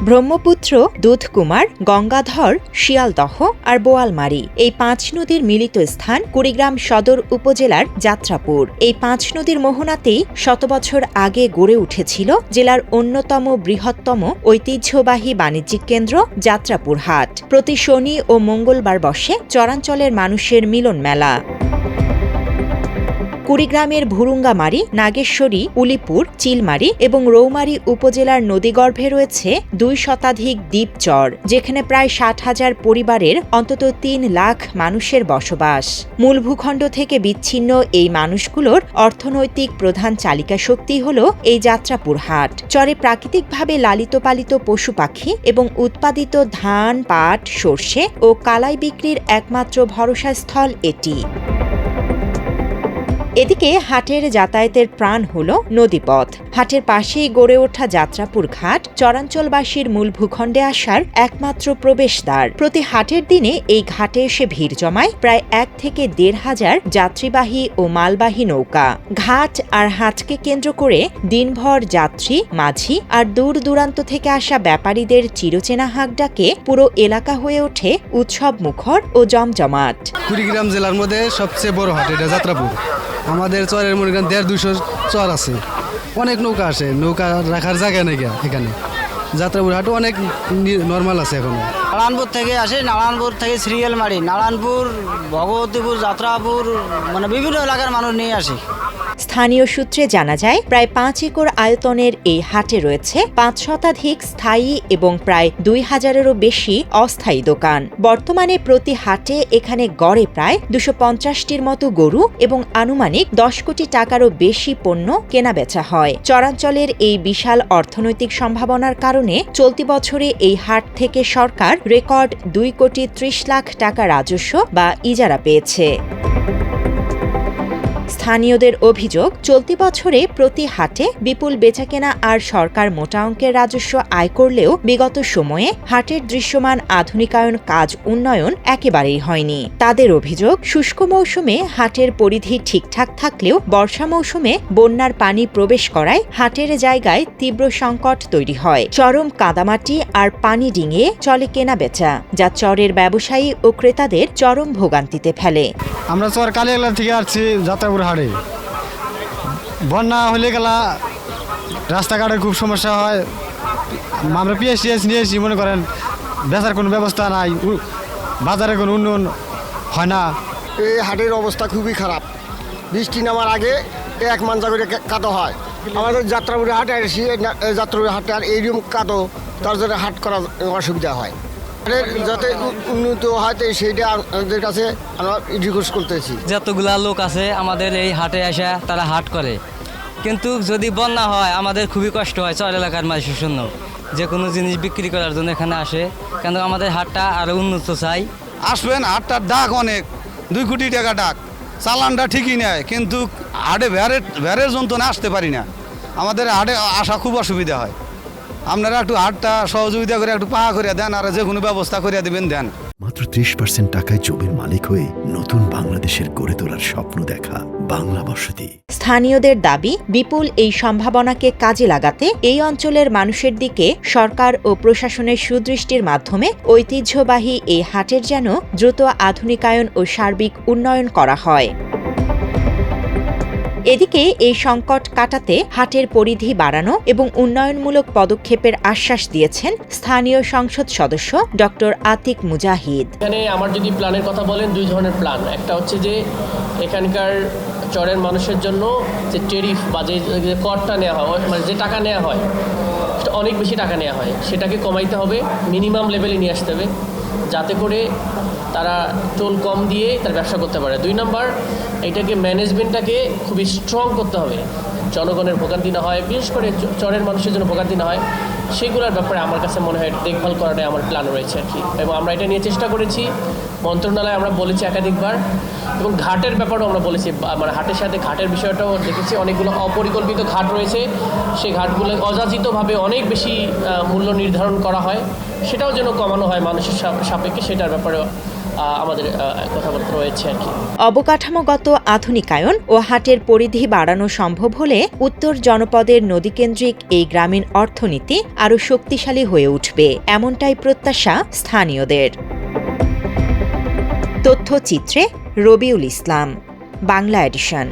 ব্রহ্মপুত্র, দুধকুমার, গঙ্গাধর, শিয়ালদহ আর বোয়ালমারী এই ৫ নদীর মিলিত স্থান কুড়িগ্রাম সদর উপজেলার যাত্রাপুর। এই ৫ নদীর মোহনাতেই শত বছর আগে গড়ে উঠেছিল জেলার অন্যতম বৃহত্তম ঐতিহ্যবাহী বাণিজ্যিক কেন্দ্র যাত্রাপুর হাট। প্রতি শনি ও মঙ্গলবার বসে চরাঞ্চলের মানুষের মিলন মেলা। কুড়িগ্রামের ভুরুঙ্গামারী, নাগেশ্বরী, উলিপুর, চিলমারী এবং রৌমারী উপজেলার নদীগর্ভে রয়েছে ২ শতাধিক দ্বীপচর, যেখানে প্রায় ৬০,০০০ পরিবারের অন্তত ৩ লাখ মানুষের বসবাস। মূল ভূখণ্ড থেকে বিচ্ছিন্ন এই মানুষগুলোর অর্থনৈতিক প্রধান চালিকা শক্তি হল এই যাত্রাপুর হাট। চরে প্রাকৃতিকভাবে লালিত পালিত পশু পাখি এবং উৎপাদিত ধান, পাট, সর্ষে ও কালাই বিক্রির একমাত্র ভরসাস্থল এটি। এদিকে হাটের যাতায়াতের প্রাণ হল নদীপথ। হাটের পাশেই গড়ে ওঠা যাত্রাপুর ঘাট চরাঞ্চলবাসীর মূল ভূখণ্ডে আসার একমাত্র প্রবেশদ্বার। প্রতি হাটের দিনে এই ঘাটে এসে ভিড় জমায় প্রায় ১ থেকে ১,৫০০ যাত্রীবাহী ও মালবাহী নৌকা। ঘাট আর হাটকে কেন্দ্র করে দিনভর যাত্রী, মাঝি আর দূর দূরান্ত থেকে আসা ব্যাপারীদের চিরচেনা হাঁক ডাকে পুরো এলাকা হয়ে ওঠে উৎসব মুখর ও জমজমাট। কুড়িগ্রাম জেলার মধ্যে সবচেয়ে বড় হাট এটা যাত্রাপুর। আমাদের চরের মনে করেন ১৫০ চর আছে, অনেক নৌকা আসে, নৌকা রাখার জায়গা নেই এখানে। যাত্রাপুর হাটও অনেক নর্মাল আছে এখনো। নারায়ণপুর থেকে আসে, নারায়ণপুর থেকে সিরিয়ালমারি, নারায়ণপুর, ভগবতীপুর, যাত্রাপুর, মানে বিভিন্ন এলাকার মানুষ নিয়ে আসে। স্থানীয় সূত্রে জানা যায় প্রায় ৫ একর আয়তনের এই হাটে রয়েছে ৫ শতাধিক স্থায়ী এবং প্রায় ২,০০০-এরও বেশি অস্থায়ী দোকান। বর্তমানে প্রতি হাটে এখানে গড়ে প্রায় ২৫০টির মতো গরু এবং আনুমানিক ১০ কোটি টাকারও বেশি পণ্য কেনাবেচা হয়। চরাঞ্চলের এই বিশাল অর্থনৈতিক সম্ভাবনার কারণে চলতি বছরে এই হাট থেকে সরকার রেকর্ড ২ কোটি ৩০ লাখ টাকা রাজস্ব বা ইজারা পেয়েছে। স্থানীয়দের অভিযোগ, চলতি বছরে প্রতি হাটে বিপুল বেচাকেনা আর সরকার মোটা অঙ্কের রাজস্ব আয় করলেও বিগত সময়ে হাটের দৃশ্যমান আধুনিকায়ন কাজ উন্নয়ন একেবারেই হয়নি। তাদের অভিযোগ, শুষ্ক মৌসুমে হাটের পরিধি ঠিকঠাক থাকলেও বর্ষা মৌসুমে বন্যার পানি প্রবেশ করায় হাটের জায়গায় তীব্র সংকট তৈরি হয়। চরম কাদামাটি আর পানি ডিঙিয়ে চলে কেনাবেচা, যা চরের ব্যবসায়ী ও ক্রেতাদের চরম ভোগান্তিতে ফেলে। আমরা চর কালিয়াগলা থেকে আসছি যাত্রাপুর হাটে। বন্যা হলে গেলা রাস্তাঘাটে খুব সমস্যা হয়। আমরা পিএস নিয়ে এসেছি, মনে করেন বেচার কোনো ব্যবস্থা নাই, বাজারে কোনো উন্নয়ন হয় না। এই হাটের অবস্থা খুবই খারাপ। বৃষ্টি নামার আগে 1 মাঞ্জা করে কাদো হয়। আমাদের যাত্রাপুরে হাটে এসেছি, যাত্রাপুরে হাটে আর এইরকম কাদো, তার জন্য হাট করার অসুবিধা হয়। যাতে উন্নত হয় সেইটা আমাদের কাছে আমরা রিকোয়েস্ট করতেছি। যতগুলা লোক আছে আমাদের এই হাটে এসে তারা হাট করে, কিন্তু যদি বন্যা হয় আমাদের খুবই কষ্ট হয়। চর এলাকার মানুষের জন্য যে কোনো জিনিস বিক্রি করার জন্য এখানে আসে, কিন্তু আমাদের হাটটা আরও উন্নত চাই। আসবেন, হাটটার ডাক অনেক, 2 কোটি টাকা ডাক, চালানটা ঠিকই নেয়, কিন্তু হাটে ভ্যারের যন্ত্রণা আসতে পারি না। আমাদের হাটে আসা খুব অসুবিধা হয়। আপনারা একটু হাটটা সহযোগিতা করে একটু পাহা করে দেন, আর যে কোনো ব্যবস্থা করে দেবেন দেন। মাত্র ৩০% টাকায় জমির মালিক হয়ে নতুন বাংলাদেশের গড়ে তোলার স্বপ্ন দেখা বাংলা বসতি। স্থানীয়দের দাবি, বিপুল এই সম্ভাবনাকে কাজে লাগাতে এই অঞ্চলের মানুষের দিকে সরকার ও প্রশাসনের সুদৃষ্টির মাধ্যমে ঐতিহ্যবাহী এই হাটের যেন দ্রুত আধুনিকায়ন ও সার্বিক উন্নয়ন করা হয়। এদিকে এই সংকট কাটাতে হাটের পরিধি বাড়ানো এবং উন্নয়নমূলক পদক্ষেপের আশ্বাস দিয়েছেন স্থানীয় সংসদ সদস্য ডক্টর আতিক মুজাহিদ। এখানে আমার যদি প্ল্যানের কথা বলেন, 2 ধরনের প্ল্যান। একটা হচ্ছে যে এখানকার চরের মানুষের জন্য যে টেরিফ বা যে করটা নেওয়া হয়, মানে যে টাকা নেওয়া হয়, অনেক বেশি টাকা নেওয়া হয়, সেটাকে কমাইতে হবে, মিনিমাম লেভেলে নিয়ে আসতে হবে, যাতে করে তারা টোল কম দিয়ে তার ব্যবসা করতে পারে। 2 নম্বর, এটাকে ম্যানেজমেন্টটাকে খুবই স্ট্রং করতে হবে, জনগণের ভোগান্তি না হয়, বিশেষ করে চরের মানুষের জন্য ভোগান্তি না হয়, সেগুলোর ব্যাপারে আমার কাছে মনে হয় দেখভাল করাটাই আমার প্ল্যান রয়েছে আর কি। এবং আমরা এটা নিয়ে চেষ্টা করেছি, মন্ত্রণালয়ে আমরা বলেছি একাধিকবার, এবং ঘাটের ব্যাপারেও আমরা বলেছি, মানে হাটের সাথে ঘাটের বিষয়টাও দেখেছি। অনেকগুলো অপরিকল্পিত ঘাট রয়েছে, সেই ঘাটগুলো অযাচিতভাবে অনেক বেশি মূল্য নির্ধারণ করা হয়, সেটাও যেন কমানো হয় মানুষের সাপেক্ষে, সেটার ব্যাপারেও আমাদের কথাবার্তা রয়েছে আর কি। অবকাঠামোগত আধুনিকায়ন ও হাটের পরিধি বাড়ানো সম্ভব হলে উত্তর জনপদের নদীকেন্দ্রিক এই গ্রামীণ অর্থনীতি আরও শক্তিশালী হয়ে উঠবে, এমনটাই প্রত্যাশা স্থানীয়দের। তথ্যচিত্রে রবিউল ইসলাম, বাংলা এডিশন।